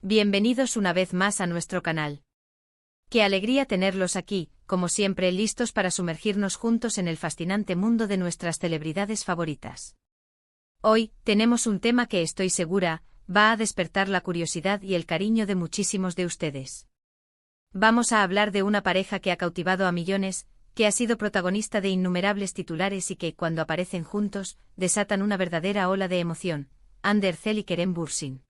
Bienvenidos una vez más a nuestro canal. Qué alegría tenerlos aquí, como siempre listos para sumergirnos juntos en el fascinante mundo de nuestras celebridades favoritas. Hoy, tenemos un tema que estoy segura, va a despertar la curiosidad y el cariño de muchísimos de ustedes. Vamos a hablar de una pareja que ha cautivado a millones, que ha sido protagonista de innumerables titulares y que, cuando aparecen juntos, desatan una verdadera ola de emoción, Andy Ercel y Kerem Bürsin.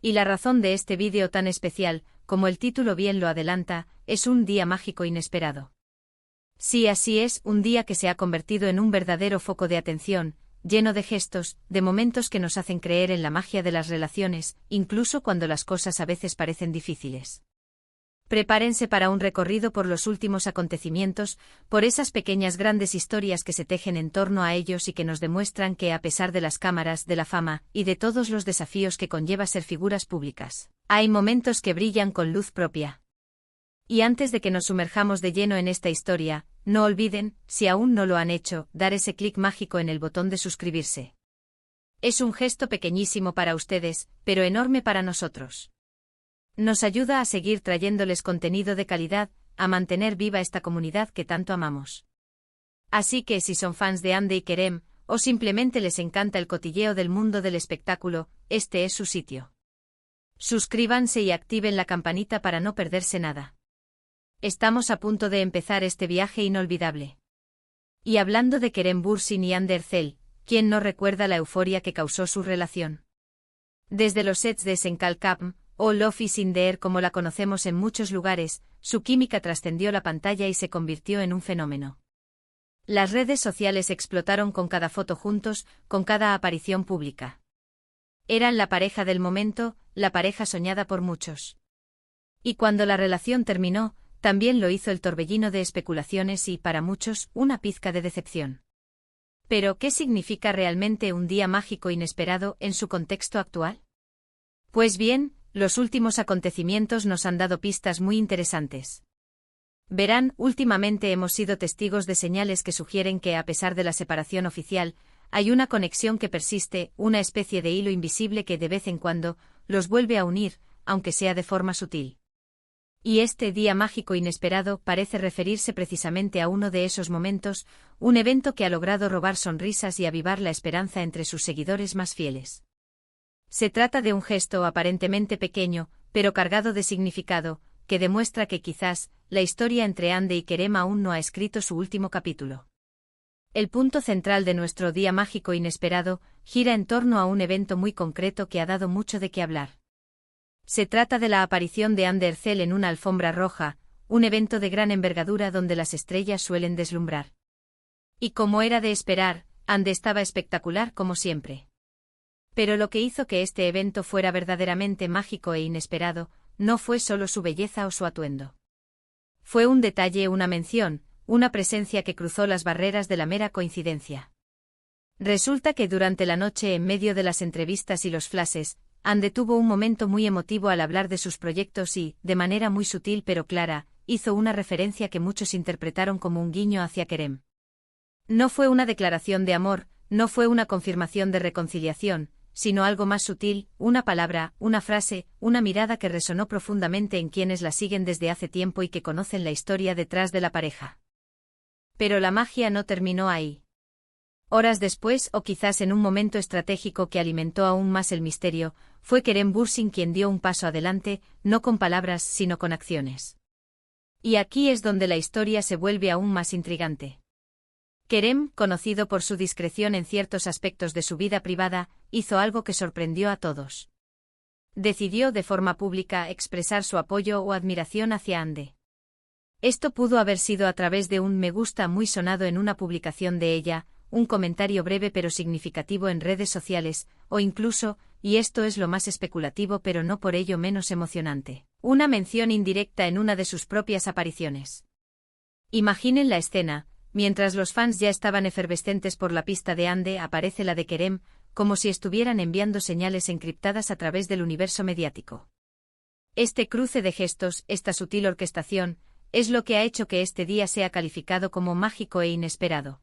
Y la razón de este vídeo tan especial, como el título bien lo adelanta, es un día mágico inesperado. Sí, así es, un día que se ha convertido en un verdadero foco de atención, lleno de gestos, de momentos que nos hacen creer en la magia de las relaciones, incluso cuando las cosas a veces parecen difíciles. Prepárense para un recorrido por los últimos acontecimientos, por esas pequeñas grandes historias que se tejen en torno a ellos y que nos demuestran que, a pesar de las cámaras, de la fama, y de todos los desafíos que conlleva ser figuras públicas, hay momentos que brillan con luz propia. Y antes de que nos sumerjamos de lleno en esta historia, no olviden, si aún no lo han hecho, dar ese clic mágico en el botón de suscribirse. Es un gesto pequeñísimo para ustedes, pero enorme para nosotros. Nos ayuda a seguir trayéndoles contenido de calidad, a mantener viva esta comunidad que tanto amamos. Así que si son fans de Andy y Kerem, o simplemente les encanta el cotilleo del mundo del espectáculo, este es su sitio. Suscríbanse y activen la campanita para no perderse nada. Estamos a punto de empezar este viaje inolvidable. Y hablando de Kerem Bürsin y Andy Ercel, ¿quién no recuerda la euforia que causó su relación? Desde los sets de Senkalkam, o Love is in the air como la conocemos en muchos lugares, su química trascendió la pantalla y se convirtió en un fenómeno. Las redes sociales explotaron con cada foto juntos, con cada aparición pública. Eran la pareja del momento, la pareja soñada por muchos. Y cuando la relación terminó, también lo hizo el torbellino de especulaciones y, para muchos, una pizca de decepción. Pero, ¿qué significa realmente un día mágico inesperado en su contexto actual? Pues bien, los últimos acontecimientos nos han dado pistas muy interesantes. Verán, últimamente hemos sido testigos de señales que sugieren que, a pesar de la separación oficial, hay una conexión que persiste, una especie de hilo invisible que de vez en cuando los vuelve a unir, aunque sea de forma sutil. Y este día mágico inesperado parece referirse precisamente a uno de esos momentos, un evento que ha logrado robar sonrisas y avivar la esperanza entre sus seguidores más fieles. Se trata de un gesto aparentemente pequeño, pero cargado de significado, que demuestra que quizás, la historia entre Andy y Kerem aún no ha escrito su último capítulo. El punto central de nuestro día mágico inesperado gira en torno a un evento muy concreto que ha dado mucho de qué hablar. Se trata de la aparición de Andy Ercel en una alfombra roja, un evento de gran envergadura donde las estrellas suelen deslumbrar. Y como era de esperar, Andy estaba espectacular como siempre. Pero lo que hizo que este evento fuera verdaderamente mágico e inesperado, no fue solo su belleza o su atuendo. Fue un detalle, una mención, una presencia que cruzó las barreras de la mera coincidencia. Resulta que durante la noche, en medio de las entrevistas y los flashes, Andy tuvo un momento muy emotivo al hablar de sus proyectos y, de manera muy sutil pero clara, hizo una referencia que muchos interpretaron como un guiño hacia Kerem. No fue una declaración de amor, no fue una confirmación de reconciliación, sino algo más sutil, una palabra, una frase, una mirada que resonó profundamente en quienes la siguen desde hace tiempo y que conocen la historia detrás de la pareja. Pero la magia no terminó ahí. Horas después, o quizás en un momento estratégico que alimentó aún más el misterio, fue Kerem Bürsin quien dio un paso adelante, no con palabras sino con acciones. Y aquí es donde la historia se vuelve aún más intrigante. Kerem, conocido por su discreción en ciertos aspectos de su vida privada, hizo algo que sorprendió a todos. Decidió de forma pública expresar su apoyo o admiración hacia Andy. Esto pudo haber sido a través de un me gusta muy sonado en una publicación de ella, un comentario breve pero significativo en redes sociales, o incluso, y esto es lo más especulativo pero no por ello menos emocionante, una mención indirecta en una de sus propias apariciones. Imaginen la escena. Mientras los fans ya estaban efervescentes por la pista de Andy, aparece la de Kerem, como si estuvieran enviando señales encriptadas a través del universo mediático. Este cruce de gestos, esta sutil orquestación, es lo que ha hecho que este día sea calificado como mágico e inesperado.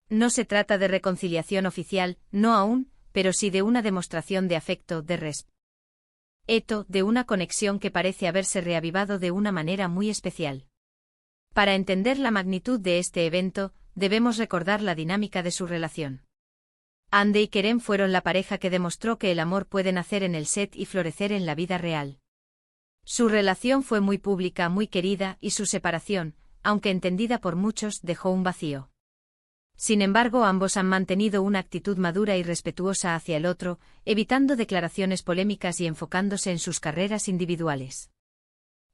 No se trata de reconciliación oficial, no aún, pero sí de una demostración de afecto, de respeto. de una conexión que parece haberse reavivado de una manera muy especial. Para entender la magnitud de este evento, debemos recordar la dinámica de su relación. Ande y Kerem fueron la pareja que demostró que el amor puede nacer en el set y florecer en la vida real. Su relación fue muy pública, muy querida, y su separación, aunque entendida por muchos, dejó un vacío. Sin embargo, ambos han mantenido una actitud madura y respetuosa hacia el otro, evitando declaraciones polémicas y enfocándose en sus carreras individuales.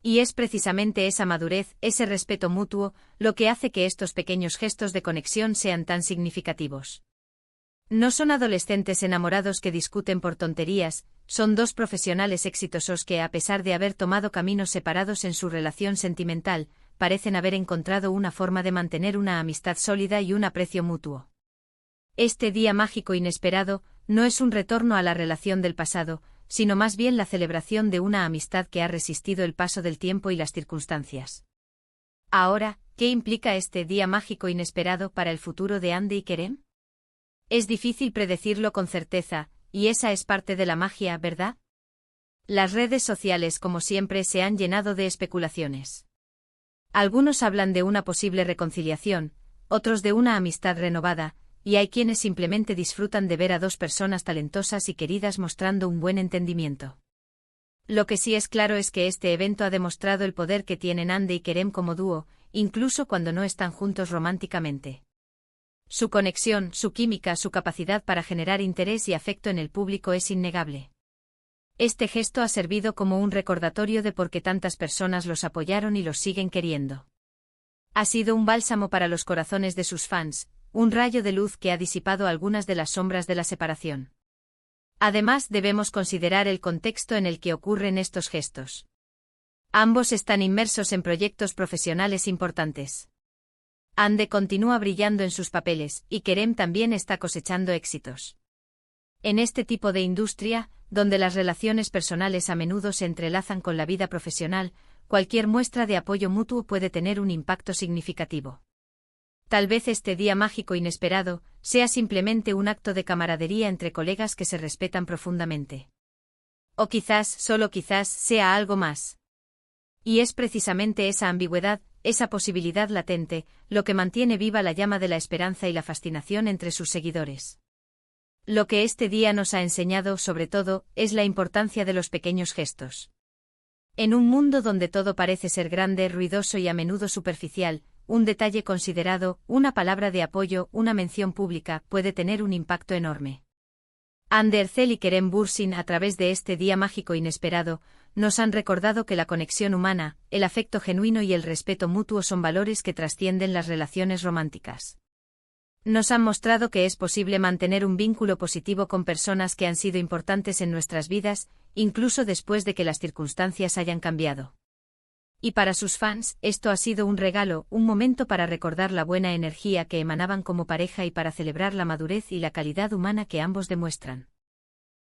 Y es precisamente esa madurez, ese respeto mutuo, lo que hace que estos pequeños gestos de conexión sean tan significativos. No son adolescentes enamorados que discuten por tonterías, son dos profesionales exitosos que, a pesar de haber tomado caminos separados en su relación sentimental, parecen haber encontrado una forma de mantener una amistad sólida y un aprecio mutuo. Este día mágico inesperado no es un retorno a la relación del pasado, sino más bien la celebración de una amistad que ha resistido el paso del tiempo y las circunstancias. Ahora, ¿qué implica este día mágico inesperado para el futuro de Ande y Kerem? Es difícil predecirlo con certeza, y esa es parte de la magia, ¿verdad? Las redes sociales, como siempre, se han llenado de especulaciones. Algunos hablan de una posible reconciliación, otros de una amistad renovada, y hay quienes simplemente disfrutan de ver a dos personas talentosas y queridas mostrando un buen entendimiento. Lo que sí es claro es que este evento ha demostrado el poder que tienen Ande y Kerem como dúo, incluso cuando no están juntos románticamente. Su conexión, su química, su capacidad para generar interés y afecto en el público es innegable. Este gesto ha servido como un recordatorio de por qué tantas personas los apoyaron y los siguen queriendo. Ha sido un bálsamo para los corazones de sus fans, un rayo de luz que ha disipado algunas de las sombras de la separación. Además, debemos considerar el contexto en el que ocurren estos gestos. Ambos están inmersos en proyectos profesionales importantes. Ande continúa brillando en sus papeles, y Kerem también está cosechando éxitos. En este tipo de industria, donde las relaciones personales a menudo se entrelazan con la vida profesional, cualquier muestra de apoyo mutuo puede tener un impacto significativo. Tal vez este día mágico inesperado sea simplemente un acto de camaradería entre colegas que se respetan profundamente. O quizás, solo quizás, sea algo más. Y es precisamente esa ambigüedad, esa posibilidad latente, lo que mantiene viva la llama de la esperanza y la fascinación entre sus seguidores. Lo que este día nos ha enseñado, sobre todo, es la importancia de los pequeños gestos. En un mundo donde todo parece ser grande, ruidoso y a menudo superficial, un detalle considerado, una palabra de apoyo, una mención pública, puede tener un impacto enorme. Ande Erçel y Kerem Bürsin, a través de este día mágico inesperado, nos han recordado que la conexión humana, el afecto genuino y el respeto mutuo son valores que trascienden las relaciones románticas. Nos han mostrado que es posible mantener un vínculo positivo con personas que han sido importantes en nuestras vidas, incluso después de que las circunstancias hayan cambiado. Y para sus fans, esto ha sido un regalo, un momento para recordar la buena energía que emanaban como pareja y para celebrar la madurez y la calidad humana que ambos demuestran.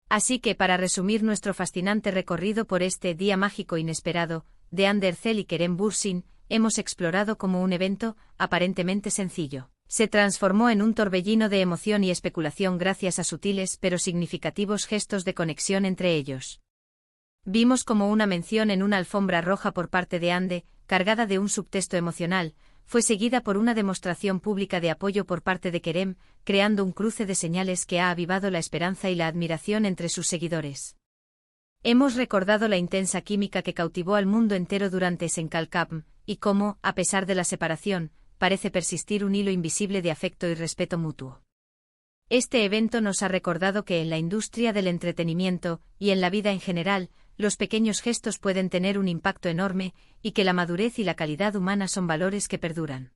Así que, para resumir nuestro fascinante recorrido por este día mágico inesperado, de Ande Erçel y Kerem Bürsin, hemos explorado cómo un evento, aparentemente sencillo, se transformó en un torbellino de emoción y especulación gracias a sutiles pero significativos gestos de conexión entre ellos. Vimos como una mención en una alfombra roja por parte de Ande, cargada de un subtexto emocional, fue seguida por una demostración pública de apoyo por parte de Kerem, creando un cruce de señales que ha avivado la esperanza y la admiración entre sus seguidores. Hemos recordado la intensa química que cautivó al mundo entero durante Senkalkapm, y cómo, a pesar de la separación, parece persistir un hilo invisible de afecto y respeto mutuo. Este evento nos ha recordado que en la industria del entretenimiento, y en la vida en general, los pequeños gestos pueden tener un impacto enorme, y que la madurez y la calidad humana son valores que perduran.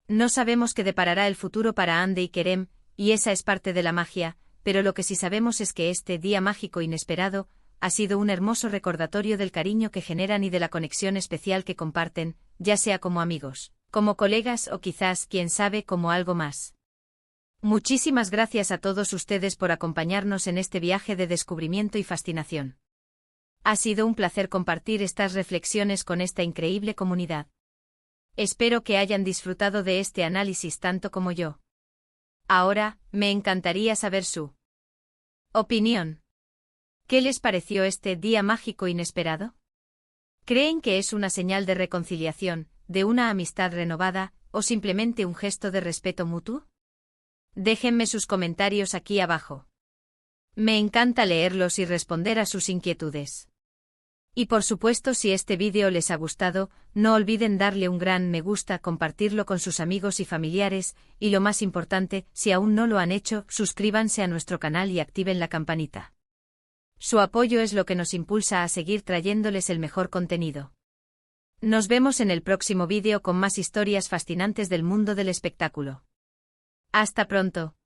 No sabemos qué deparará el futuro para Ande y Kerem, y esa es parte de la magia, pero lo que sí sabemos es que este día mágico inesperado ha sido un hermoso recordatorio del cariño que generan y de la conexión especial que comparten, ya sea como amigos, como colegas o quizás, quién sabe, como algo más. Muchísimas gracias a todos ustedes por acompañarnos en este viaje de descubrimiento y fascinación. Ha sido un placer compartir estas reflexiones con esta increíble comunidad. Espero que hayan disfrutado de este análisis tanto como yo. Ahora, me encantaría saber su opinión. ¿Qué les pareció este día mágico inesperado? ¿Creen que es una señal de reconciliación, de una amistad renovada, o simplemente un gesto de respeto mutuo? Déjenme sus comentarios aquí abajo. Me encanta leerlos y responder a sus inquietudes. Y por supuesto, si este vídeo les ha gustado, no olviden darle un gran me gusta, compartirlo con sus amigos y familiares, y lo más importante, si aún no lo han hecho, suscríbanse a nuestro canal y activen la campanita. Su apoyo es lo que nos impulsa a seguir trayéndoles el mejor contenido. Nos vemos en el próximo vídeo con más historias fascinantes del mundo del espectáculo. Hasta pronto.